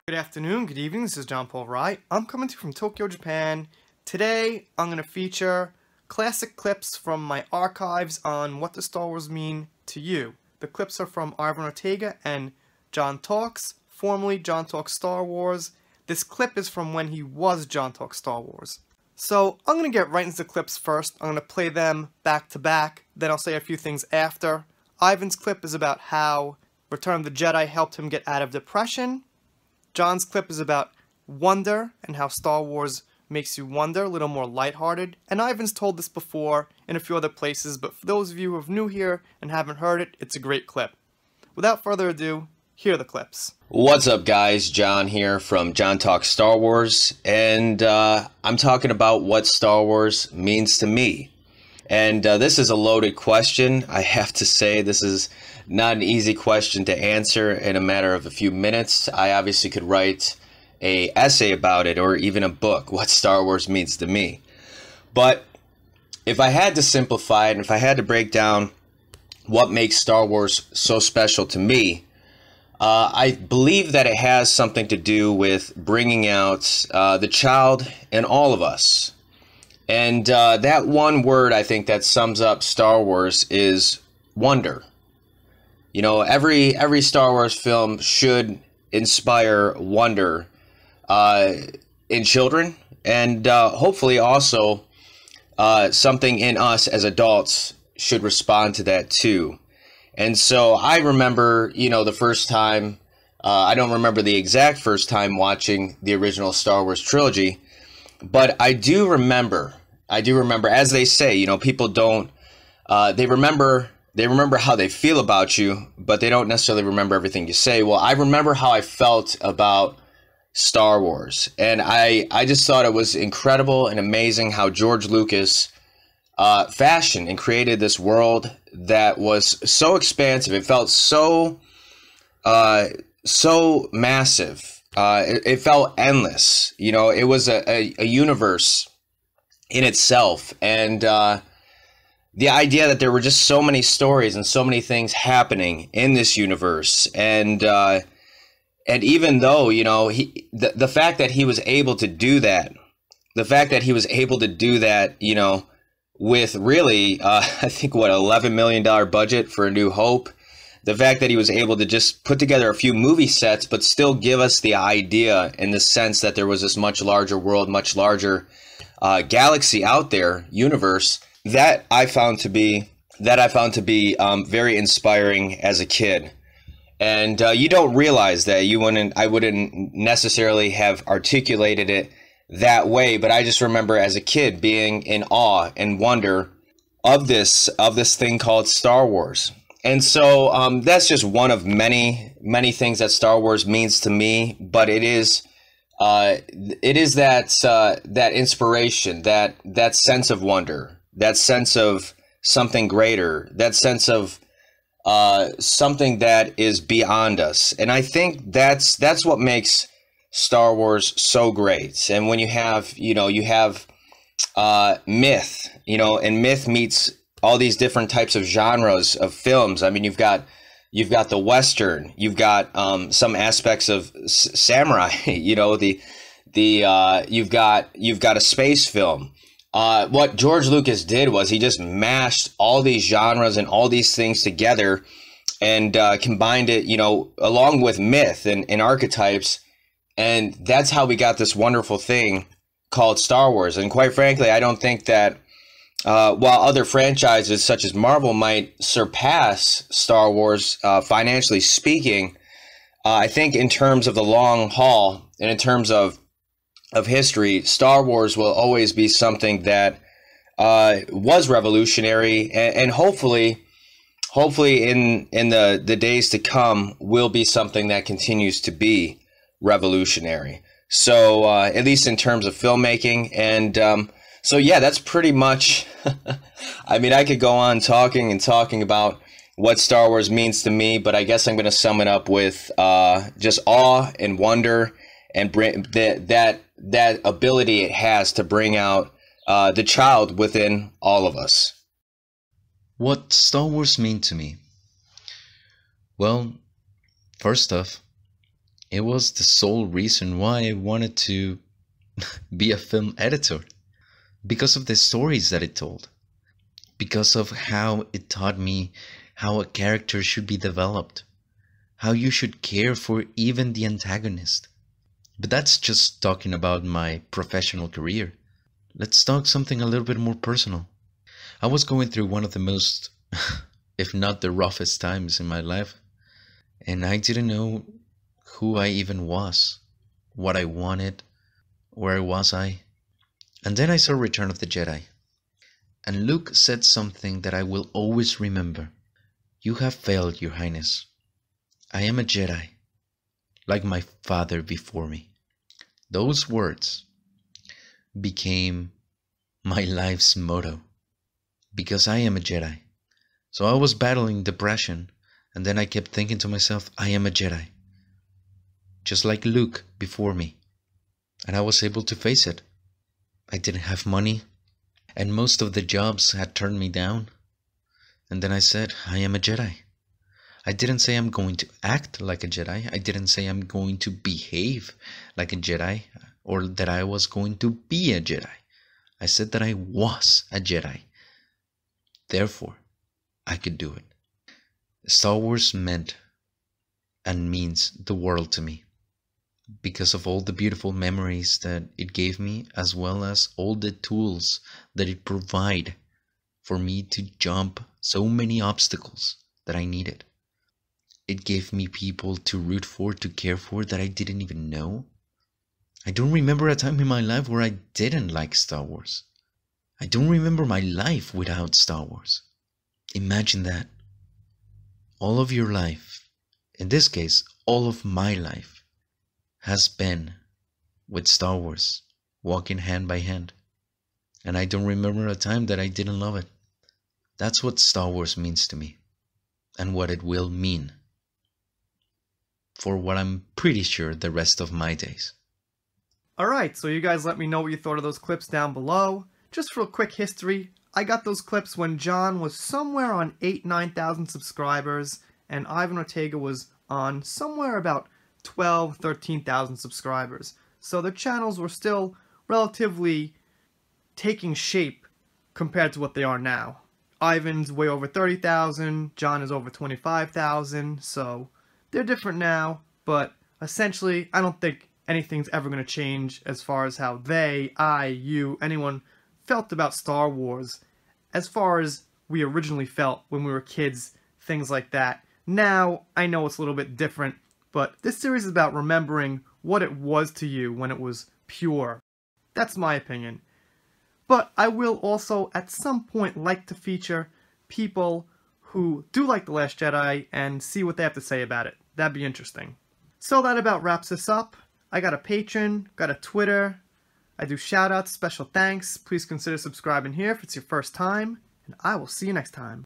Good afternoon, good evening, this is John Paul Wright. I'm coming to you from Tokyo, Japan. Today, I'm going to feature classic clips from my archives on what the Star Wars mean to you. The clips are from Ivan Ortega and John Talks, formerly John Talks Star Wars. This clip is from when he was John Talks Star Wars. So, I'm going to get right into the clips first. I'm going to play them back to back, then I'll say a few things after. Ivan's clip is about how Return of the Jedi helped him get out of depression. John's clip is about wonder and how Star Wars makes you wonder, a little more lighthearted. And Ivan's told this before in a few other places, but for those of you who are new here and haven't heard it, it's a great clip. Without further ado, here are the clips. What's up, guys? John here from John Talks Star Wars, and I'm talking about what Star Wars means to me. And this is a loaded question. I have to say this is not an easy question to answer in a matter of a few minutes. I obviously could write an essay about it or even a book, what Star Wars means to me. But if I had to simplify it, and if I had to break down what makes Star Wars so special to me, I believe that it has something to do with bringing out the child in all of us. And that one word I think that sums up Star Wars is wonder. You know, every Star Wars film should inspire wonder in children, and hopefully also something in us as adults should respond to that too. And so I remember, you know, the first time, I don't remember the exact first time watching the original Star Wars trilogy, but I do remember, as they say, you know, people don't, they remember how they feel about you, but they don't necessarily remember everything you say. Well, I remember how I felt about Star Wars, and I just thought it was incredible and amazing how George Lucas fashioned and created this world that was so expansive. It felt so massive. It felt endless. You know, it was a universe in itself, and the idea that there were just so many stories and so many things happening in this universe, and even though, you know, the fact that he was able to do that, you know, with really, I think, what, $11 million budget for A New Hope, the fact that he was able to just put together a few movie sets, but still give us the idea in the sense that there was this much larger world, much larger galaxy out there, universe, that I found to be very inspiring as a kid. And you don't realize that. I wouldn't necessarily have articulated it that way, but I just remember as a kid being in awe and wonder of this thing called Star Wars. And so that's just one of many things that Star Wars means to me. But it is that inspiration, that sense of wonder, that sense of something greater, that sense of something that is beyond us. And I think that's what makes Star Wars so great. And when you have myth, you know, and myth meets all these different types of genres of films. I mean, you've got the Western, you've got some aspects of samurai, you know, you've got a space film. What George Lucas did was he just mashed all these genres and all these things together and combined it, you know, along with myth and archetypes. And that's how we got this wonderful thing called Star Wars. And quite frankly, I don't think that while other franchises such as Marvel might surpass Star Wars financially speaking, I think in terms of the long haul and in terms of history, Star Wars will always be something that was revolutionary, and hopefully in the days to come will be something that continues to be revolutionary. So at least in terms of filmmaking. And so yeah, that's pretty much I mean, I could go on talking about what Star Wars means to me, but I guess I'm going to sum it up with just awe and wonder, and bring that ability it has to bring out the child within all of us. What Star Wars mean to me? Well, first off, It was the sole reason why I wanted to be a film editor. Because of the stories that it told. Because of how it taught me how a character should be developed. How you should care for even the antagonist. But that's just talking about my professional career. Let's talk something a little bit more personal. I was going through one of the most, if not the roughest times in my life. And I didn't know who I even was, what I wanted, where was I. And then I saw Return of the Jedi. And Luke said something that I will always remember. You have failed, Your Highness. I am a Jedi, like my father before me. Those words became my life's motto, because I am a Jedi. So I was battling depression, and then I kept thinking to myself, I am a Jedi, just like Luke before me. And I was able to face it. I didn't have money, and most of the jobs had turned me down. And then I said, I am a Jedi. I didn't say I'm going to act like a Jedi. I didn't say I'm going to behave like a Jedi, or that I was going to be a Jedi. I said that I was a Jedi. Therefore, I could do it. Star Wars meant and means the world to me, because of all the beautiful memories that it gave me, as well as all the tools that it provided for me to jump so many obstacles that I needed. It gave me people to root for, to care for, that I didn't even know. I don't remember a time in my life where I didn't like Star Wars. I don't remember my life without Star Wars. Imagine that. All of your life, in this case, all of my life, has been with Star Wars, walking hand by hand. And I don't remember a time that I didn't love it. That's what Star Wars means to me, and what it will mean for what I'm pretty sure the rest of my days. Alright, so you guys let me know what you thought of those clips down below. Just for a quick history, I got those clips when John was somewhere on 9,000 subscribers, and Ivan Ortega was on somewhere about 13,000 subscribers. So their channels were still relatively taking shape compared to what they are now. Ivan's way over 30,000, John is over 25,000, so they're different now, but essentially I don't think anything's ever going to change as far as how they, I, you, anyone felt about Star Wars as far as we originally felt when we were kids, things like that. Now, I know it's a little bit different, but this series is about remembering what it was to you when it was pure. That's my opinion. But I will also, at some point, like to feature people who do like The Last Jedi and see what they have to say about it. That'd be interesting. So that about wraps this up. I got a Patreon, got a Twitter, I do shoutouts, special thanks. Please consider subscribing here if it's your first time, and I will see you next time.